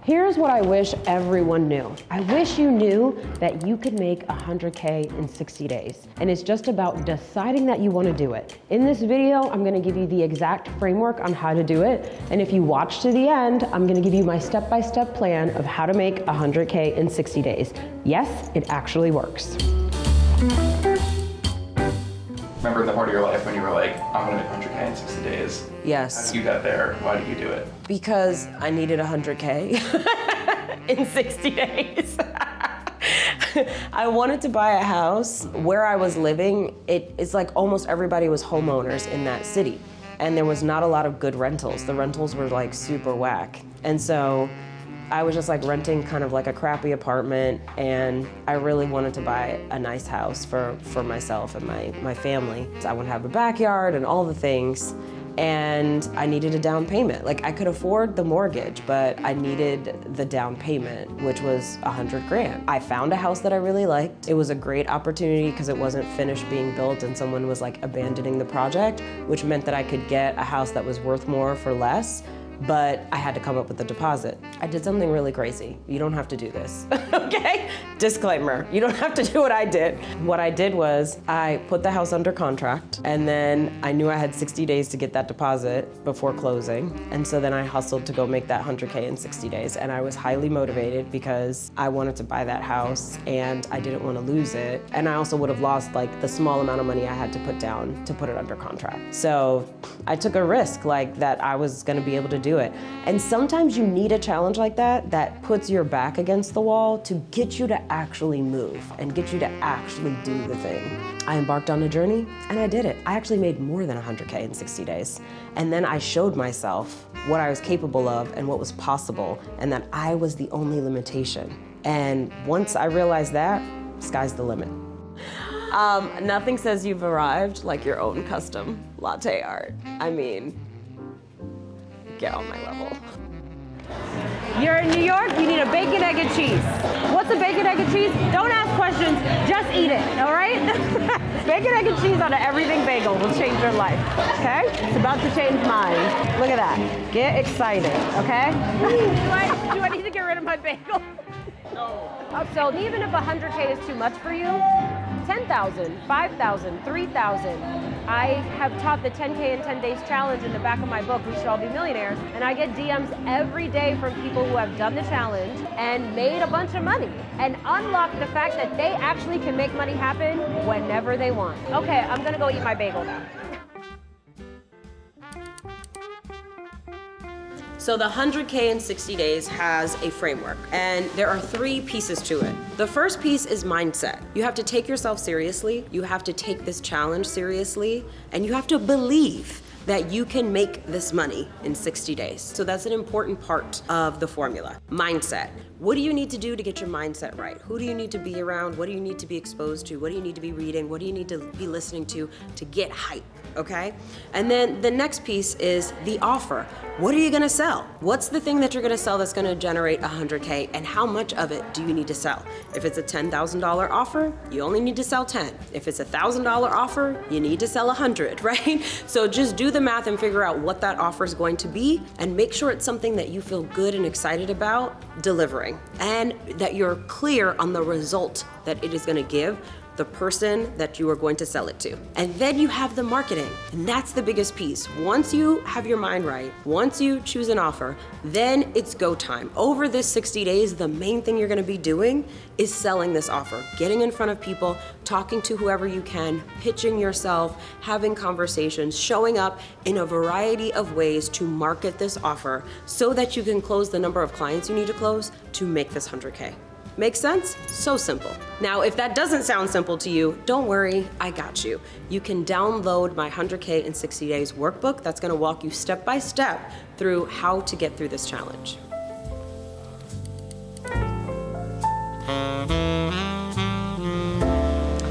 Here's what I wish everyone knew. I wish you knew that you could make 100K in 60 days. And it's just about deciding that you want to do it. In this video, I'm going to give you the exact framework on how to do it. And if you watch to the end, I'm going to give you my step-by-step plan of how to make 100K in 60 days. Yes, it actually works. Remember the part of your life when you were like, I'm gonna make 100K in 60 days? Yes. How did you get there? Why did you do it? Because I needed 100K in 60 days. I wanted to buy a house. Where I was living, it's like almost everybody was homeowners in that city. And there was not a lot of good rentals. The rentals were like super whack. And so I was just like renting kind of like a crappy apartment, and I really wanted to buy a nice house for myself and my family. So I would have a backyard and all the things, and I needed a down payment. Like I could afford the mortgage, but I needed the down payment, which was 100 grand. I found a house that I really liked. It was a great opportunity because it wasn't finished being built and someone was like abandoning the project, which meant that I could get a house that was worth more for less. But I had to come up with a deposit. I did something really crazy. You don't have to do this, okay? Disclaimer, you don't have to do what I did. What I did was I put the house under contract, and then I knew I had 60 days to get that deposit before closing. And so then I hustled to go make that 100K in 60 days. And I was highly motivated because I wanted to buy that house and I didn't want to lose it. And I also would have lost like the small amount of money I had to put down to put it under contract. So I took a risk like that I was gonna be able to do it. And sometimes you need a challenge like that puts your back against the wall to get you to actually move and get you to actually do the thing. I embarked on a journey and I did it. I actually made more than 100K in 60 days. And then I showed myself what I was capable of and what was possible, and that I was the only limitation. And once I realized that, sky's the limit. Nothing says you've arrived like your own custom latte art. I mean, get on my level. You're in New York, you need a bacon, egg, and cheese. What's a bacon, egg, and cheese? Don't ask questions, just eat it, all right? Bacon, egg, and cheese on an everything bagel will change your life, okay? It's about to change mine. Look at that. Get excited, okay? Do I need to get rid of my bagel? No. So even if 100K is too much for you, 10,000, 5,000, 3,000. I have taught the 10K in 10 days challenge in the back of my book, We Should All Be Millionaires, and I get DMs every day from people who have done the challenge and made a bunch of money and unlocked the fact that they actually can make money happen whenever they want. Okay, I'm gonna go eat my bagel now. So the 100K in 60 days has a framework, and there are 3 pieces to it. The first piece is mindset. You have to take yourself seriously, you have to take this challenge seriously, and you have to believe that you can make this money in 60 days. So that's an important part of the formula. Mindset. What do you need to do to get your mindset right? Who do you need to be around? What do you need to be exposed to? What do you need to be reading? What do you need to be listening to get hype, okay? And then the next piece is the offer. What are you gonna sell? What's the thing that you're gonna sell that's gonna generate 100K, and how much of it do you need to sell? If it's a $10,000 offer, you only need to sell 10. If it's a $1,000 offer, you need to sell 100, right? So just do the math and figure out what that offer is going to be, and make sure it's something that you feel good and excited about delivering, and that you're clear on the result that it is gonna give the person that you are going to sell it to. And then you have the marketing, and that's the biggest piece. Once you have your mind right, once you choose an offer, then it's go time. Over this 60 days, the main thing you're gonna be doing is selling this offer, getting in front of people, talking to whoever you can, pitching yourself, having conversations, showing up in a variety of ways to market this offer so that you can close the number of clients you need to close to make this 100K. Make sense? So simple. Now, if that doesn't sound simple to you, don't worry, I got you. You can download my 100K in 60 days workbook that's gonna walk you step by step through how to get through this challenge.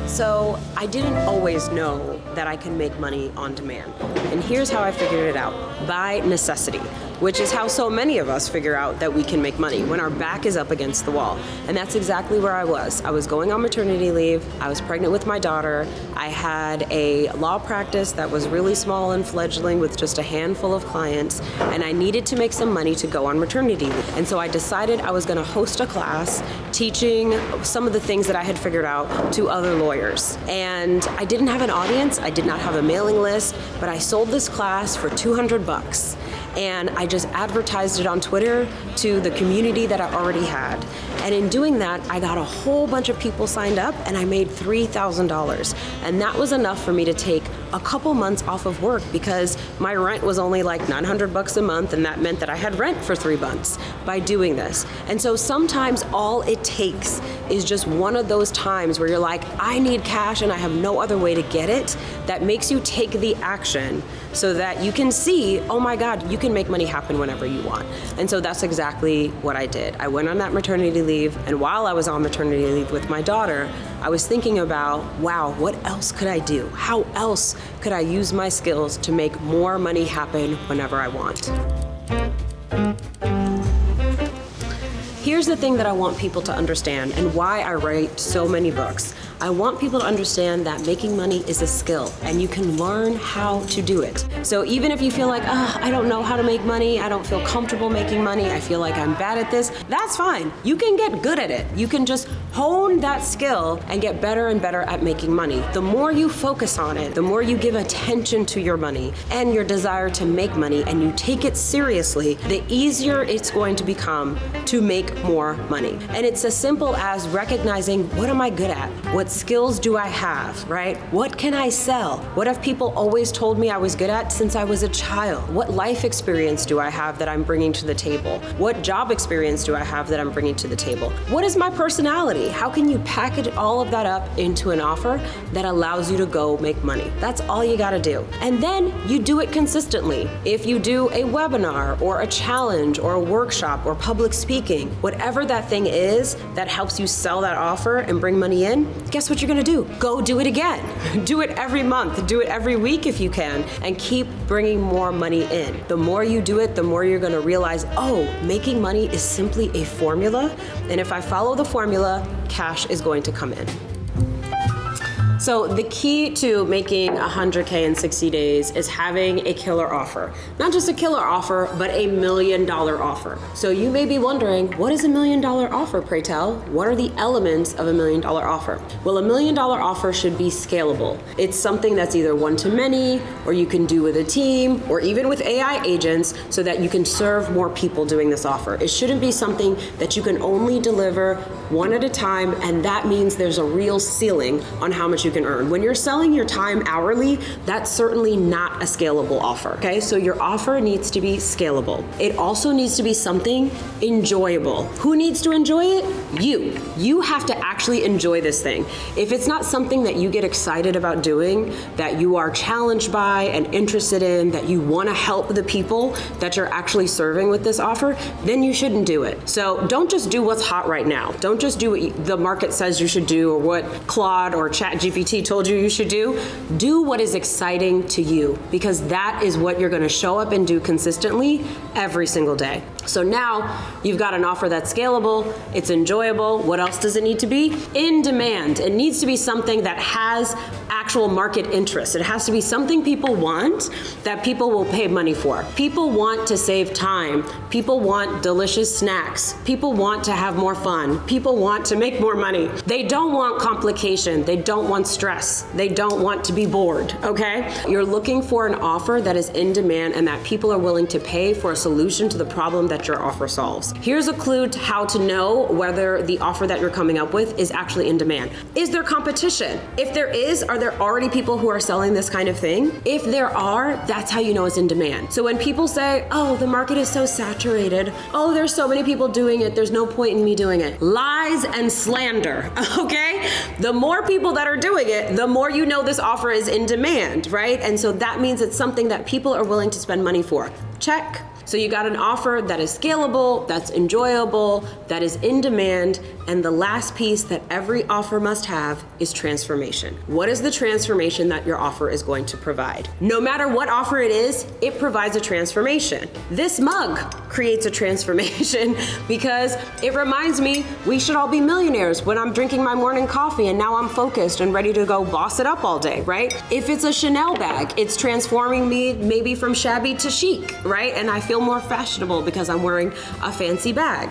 So I didn't always know that I can make money on demand. And here's how I figured it out, by necessity. which is how so many of us figure out that we can make money, when our back is up against the wall. And that's exactly where I was. I was going on maternity leave. I was pregnant with my daughter. I had a law practice that was really small and fledgling with just a handful of clients, and I needed to make some money to go on maternity leave. And so I decided I was going to host a class teaching some of the things that I had figured out to other lawyers. And I didn't have an audience, I did not have a mailing list, but I sold this class for $200. And I just advertised it on Twitter to the community that I already had. And in doing that, I got a whole bunch of people signed up, and I made $3,000. And that was enough for me to take a couple months off of work, because my rent was only like $900 a month, and that meant that I had rent for 3 months by doing this. And so sometimes all it takes is just one of those times where you're like, I need cash and I have no other way to get it, that makes you take the action so that you can see, oh my God, you can make money happen whenever you want. And so that's exactly what I did. I went on that maternity leave, and while I was on maternity leave with my daughter, I was thinking about, wow, what else could I do? How else could I use my skills to make more money happen whenever I want? Here's the thing that I want people to understand, and why I write so many books. I want people to understand that making money is a skill, and you can learn how to do it. So even if you feel like, I don't know how to make money, I don't feel comfortable making money, I feel like I'm bad at this, that's fine. You can get good at it. You can just hone that skill and get better and better at making money. The more you focus on it, the more you give attention to your money and your desire to make money, and you take it seriously, the easier it's going to become to make more money. And it's as simple as recognizing, what am I good at? What skills do I have, right? What can I sell? What have people always told me I was good at since I was a child? What life experience do I have that I'm bringing to the table? What job experience do I have that I'm bringing to the table? What is my personality? How can you package all of that up into an offer that allows you to go make money? That's all you gotta do. And then you do it consistently. If you do a webinar or a challenge or a workshop or public speaking, whatever that thing is that helps you sell that offer and bring money in, guess what you're gonna do? Go do it again. Do it every month, do it every week if you can, and keep bringing more money in. The more you do it, the more you're gonna realize, oh, making money is simply a formula, and if I follow the formula, cash is going to come in. So the key to making 100K in 60 days is having a killer offer. Not just a killer offer, but $1 million offer. So you may be wondering, what is $1 million offer, pray tell? What are the elements of $1 million offer? Well, $1 million offer should be scalable. It's something that's either one-to-many, or you can do with a team, or even with AI agents, so that you can serve more people doing this offer. It shouldn't be something that you can only deliver one at a time, and that means there's a real ceiling on how much you can earn. When you're selling your time hourly, that's certainly not a scalable offer, okay? So your offer needs to be scalable. It also needs to be something enjoyable. Who needs to enjoy it? You. You have to actually enjoy this thing. If it's not something that you get excited about doing, that you are challenged by and interested in, that you want to help the people that you're actually serving with this offer, then you shouldn't do it. So don't just do what's hot right now. Don't just do what the market says you should do, or what Claude or ChatGPT told you you should do. Do what is exciting to you, because that is what you're going to show up and do consistently every single day. So now you've got an offer that's scalable, it's enjoyable. What else does it need to be? In demand. It needs to be something that has actual market interest. It has to be something people want, that people will pay money for. People want to save time. People want delicious snacks. People want to have more fun. People want to make more money. They don't want complication. They don't want stress. They don't want to be bored, okay? You're looking for an offer that is in demand and that people are willing to pay for a solution to the problem that your offer solves. Here's a clue to how to know whether the offer that you're coming up with is actually in demand. Is there competition? If there is, are there already people who are selling this kind of thing? If there are, that's how you know it's in demand. So when people say, oh, the market is so saturated, oh, there's so many people doing it, there's no point in me doing it. Lies and slander, okay? The more people that are doing it, the more you know this offer is in demand, right? And so that means it's something that people are willing to spend money for. Check. So you got an offer that is scalable, that's enjoyable, that is in demand, and the last piece that every offer must have is transformation. What is the transformation that your offer is going to provide? No matter what offer it is, it provides a transformation. This mug creates a transformation because it reminds me we should all be millionaires when I'm drinking my morning coffee and now I'm focused and ready to go boss it up all day, right? If it's a Chanel bag, it's transforming me maybe from shabby to chic, right? And I feel more fashionable because I'm wearing a fancy bag.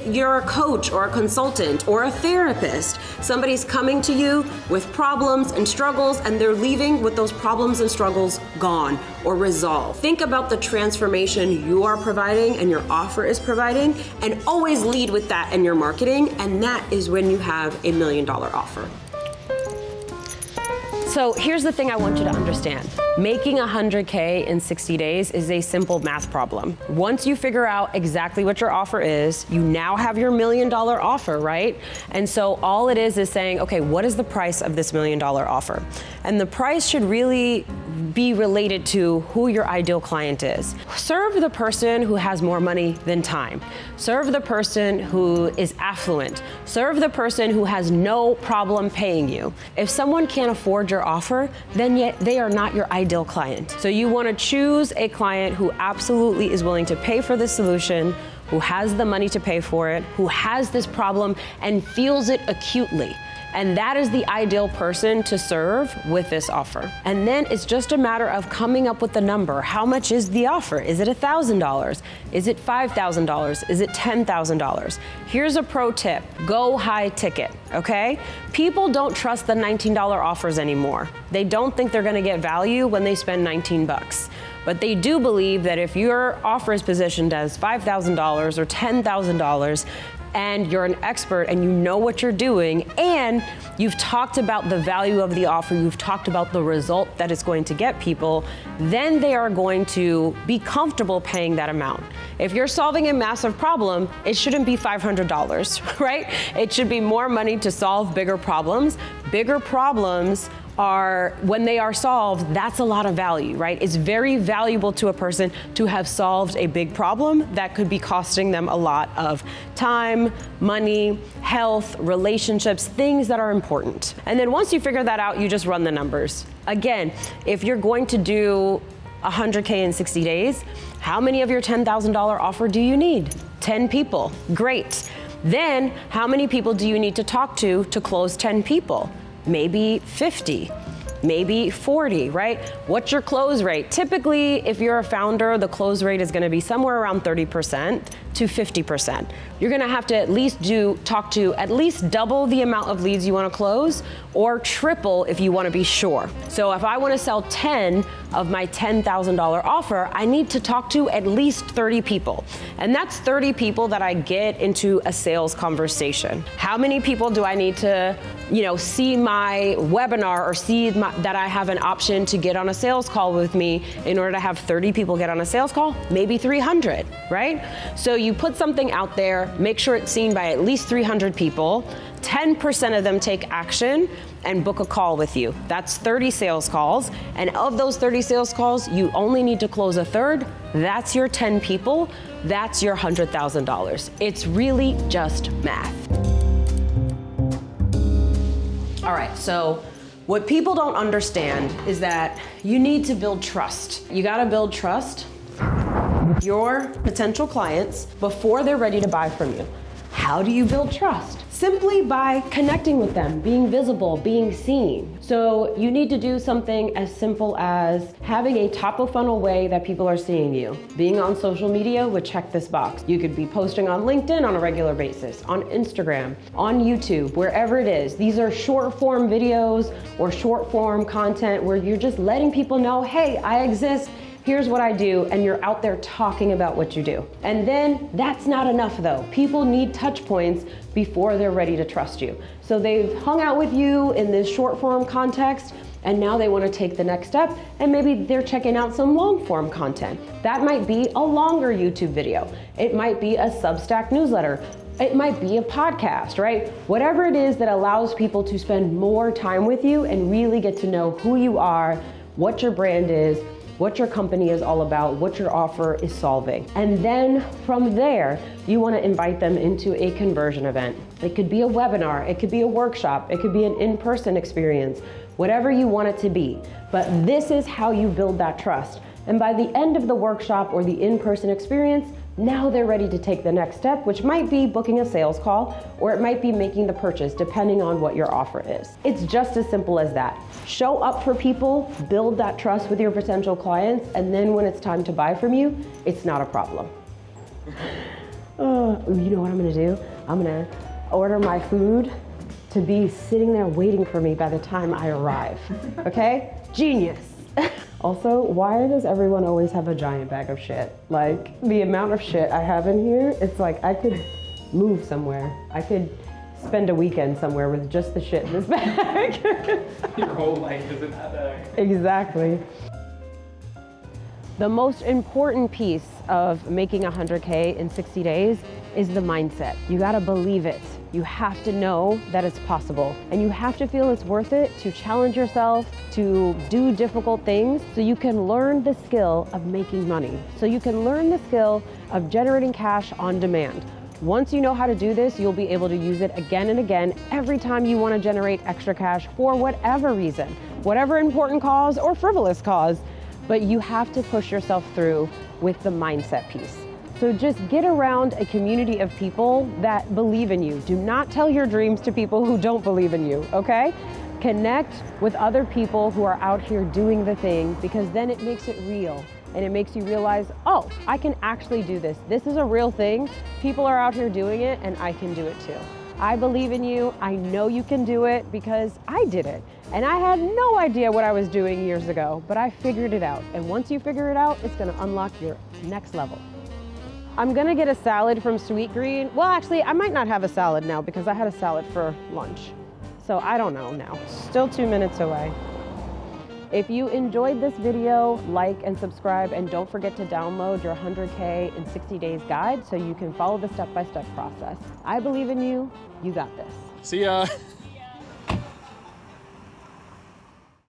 You're a coach or a consultant or a therapist. Somebody's coming to you with problems and struggles and they're leaving with those problems and struggles gone or resolved. Think about the transformation you are providing and your offer is providing, and always lead with that in your marketing, and that is when you have a $1 million offer. So here's the thing I want you to understand. Making 100K in 60 days is a simple math problem. Once you figure out exactly what your offer is, you now have your $1 million offer, right? And so all it is saying, okay, what is the price of this $1 million offer? And the price should really be related to who your ideal client is. Serve the person who has more money than time. Serve the person who is affluent. Serve the person who has no problem paying you. If someone can't afford your offer, then yet they are not your ideal client. So you want to choose a client who absolutely is willing to pay for the solution, who has the money to pay for it, who has this problem and feels it acutely. And that is the ideal person to serve with this offer. And then it's just a matter of coming up with the number. How much is the offer? Is it $1,000? Is it $5,000? Is it $10,000? Here's a pro tip. Go high ticket, okay? People don't trust the $19 offers anymore. They don't think they're gonna get value when they spend 19 bucks. But they do believe that if your offer is positioned as $5,000 or $10,000, and you're an expert and you know what you're doing, and you've talked about the value of the offer, you've talked about the result that it's going to get people, then they are going to be comfortable paying that amount. If you're solving a massive problem, it shouldn't be $500, right? It should be more money to solve bigger problems. Bigger problems are, when they are solved, that's a lot of value, right? It's very valuable to a person to have solved a big problem that could be costing them a lot of time, money, health, relationships, things that are important. And then once you figure that out, you just run the numbers. Again, if you're going to do 100K in 60 days, how many of your $10,000 offer do you need? 10 people, great. Then how many people do you need to talk to close 10 people? Maybe 50, maybe 40, right? What's your close rate? Typically, if you're a founder, the close rate is gonna be somewhere around 30% to 50%. You're gonna have to at least talk to at least double the amount of leads you wanna close, or triple if you wanna be sure. So if I wanna sell 10 of my $10,000 offer, I need to talk to at least 30 people. And that's 30 people that I get into a sales conversation. How many people do I need to, see my webinar or see that I have an option to get on a sales call with me in order to have 30 people get on a sales call? Maybe 300, right? So you put something out there, make sure it's seen by at least 300 people, 10% of them take action and book a call with you. That's 30 sales calls. And of those 30 sales calls, you only need to close a third. That's your 10 people. That's your $100,000. It's really just math. All right, so what people don't understand is that you need to build trust. You gotta build trust with your potential clients before they're ready to buy from you. How do you build trust? Simply by connecting with them, being visible, being seen. So you need to do something as simple as having a top of funnel way that people are seeing you. Being on social media would check this box. You could be posting on LinkedIn on a regular basis, on Instagram, on YouTube, wherever it is. These are short form videos or short form content where you're just letting people know, hey, I exist. Here's what I do, and you're out there talking about what you do. And then that's not enough though. People need touch points before they're ready to trust you. So they've hung out with you in this short form context, and now they want to take the next step, and maybe they're checking out some long form content. That might be a longer YouTube video. It might be a Substack newsletter. It might be a podcast, right? Whatever it is that allows people to spend more time with you and really get to know who you are, what your brand is, what your company is all about, what your offer is solving. And then from there, you want to invite them into a conversion event. It could be a webinar, it could be a workshop, it could be an in-person experience, whatever you want it to be. But this is how you build that trust. And by the end of the workshop or the in-person experience, now they're ready to take the next step, which might be booking a sales call, or it might be making the purchase, depending on what your offer is. It's just as simple as that. Show up for people, build that trust with your potential clients, and then when it's time to buy from you, it's not a problem. You know what I'm gonna do? I'm gonna order my food to be sitting there waiting for me by the time I arrive, okay? Genius. Also, why does everyone always have a giant bag of shit? Like, the amount of shit I have in here, it's like I could move somewhere. I could spend a weekend somewhere with just the shit in this bag. Your whole life is in that bag. Exactly. The most important piece of making 100K in 60 days is the mindset. You gotta believe it. You have to know that it's possible, and you have to feel it's worth it to challenge yourself, to do difficult things, so you can learn the skill of making money, so you can learn the skill of generating cash on demand. Once you know how to do this, you'll be able to use it again and again every time you want to generate extra cash for whatever reason, whatever important cause or frivolous cause, but you have to push yourself through with the mindset piece. So just get around a community of people that believe in you. Do not tell your dreams to people who don't believe in you, okay? Connect with other people who are out here doing the thing, because then it makes it real and it makes you realize, oh, I can actually do this. This is a real thing. People are out here doing it and I can do it too. I believe in you. I know you can do it because I did it. And I had no idea what I was doing years ago, but I figured it out. And once you figure it out, it's gonna unlock your next level. I'm gonna get a salad from Sweet Green. Well, actually, I might not have a salad now because I had a salad for lunch. So I don't know now. Still 2 minutes away. If you enjoyed this video, like and subscribe, and don't forget to download your 100K in 60 days guide so you can follow the step-by-step process. I believe in you. You got this. See ya.